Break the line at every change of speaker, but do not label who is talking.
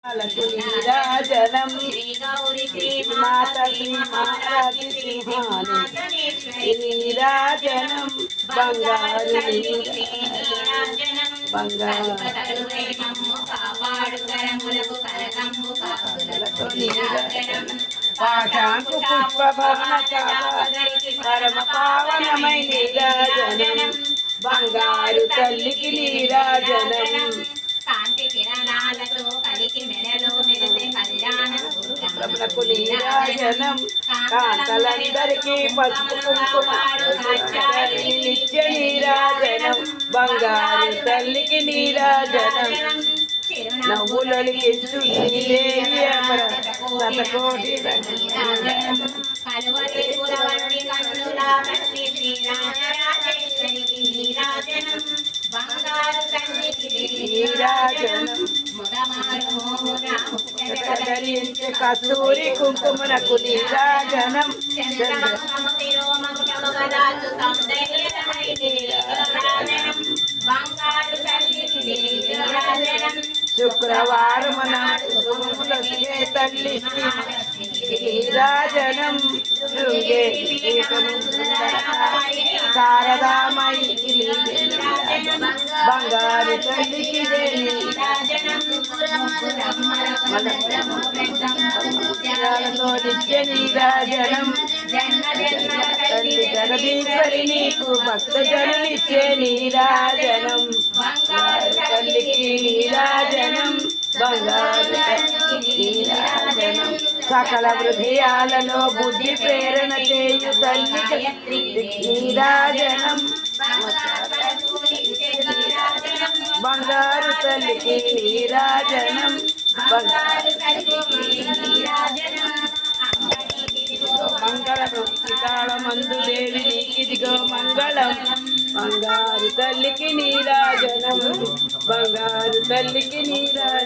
నీరాజనం మాత శ్రీమారాజి సింహాని నీరాజనం బంగారు బంగారు పాఠాంకు పుష్ప భవన పరమ పావనమై నీరాజనం బంగారు తల్లికి నీరాజనం
కాంతి కిరణాలతో కలికి మెడలో మెరిసే కళ్యాణకు
నీరాజనం కాంతలందరికీ పసుపు కుంకుమ నిత్య నీరాజనం బంగారు తల్లికి నీరాజనం నవ్వులొలికించు శతకోటి
కలువతిపుర వంటి కన్నుల తల్లి శ్రీరాజరాజేశ్వరికి నీరాజనం బంగారు తల్లికి
నీరాజనం ధరించే కస్తూరి కుంకుమనకు నీరాజనం
బంగారు తల్లికి నీరాజనం
శుక్రవారం తల్లి నీరాజనం శృంగే శారదామయి బంగారు తల్లికి నిత్య నీరాజనం తల్లి జగదీశ్వరి నీకు భక్త జనునిచ్చే నీరాజనం తల్లికి నీరాజనం బంగారు నీరాజనం సకల హృదయాలలో బుద్ధి ప్రేరణ చేయు తల్లికి నీరాజనం బంగారు తల్లికి నీరాజనం బంగారు మంగళం మందు దేవి నీకిదిగో మంగళం బంగారు తల్లికి నీరాజనం బంగారు తల్లికి నీరాజనం.